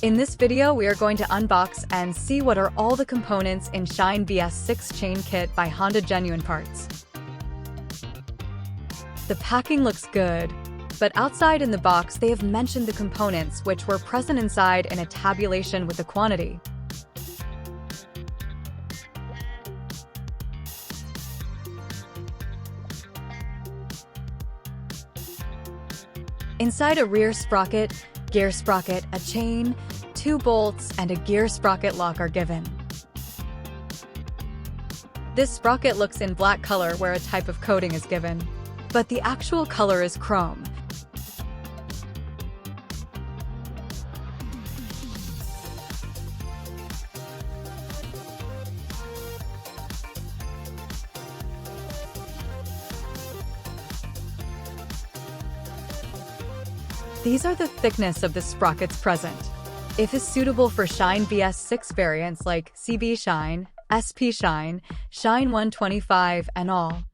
In this video, we are going to unbox and see what are all the components in Shine BS6 Chain Kit by Honda Genuine Parts. The packing looks good, but outside in the box they have mentioned the components which were present inside in a tabulation with the quantity. Inside a rear sprocket, gear sprocket, a chain, 2 bolts, and a gear sprocket lock are given. This sprocket looks in black color where a type of coating is given, but the actual color is chrome. These are the thickness of the sprockets present. If is suitable for Shine BS6 variants like CB Shine, SP Shine, Shine 125, and all.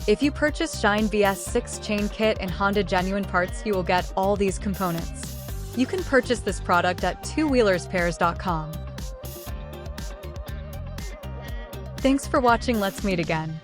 If you purchase Shine BS6 Chain Kit in Honda Genuine Parts, you will get all these components. You can purchase this product at 2Wheelerspares.com. Thanks for watching. Let's meet again.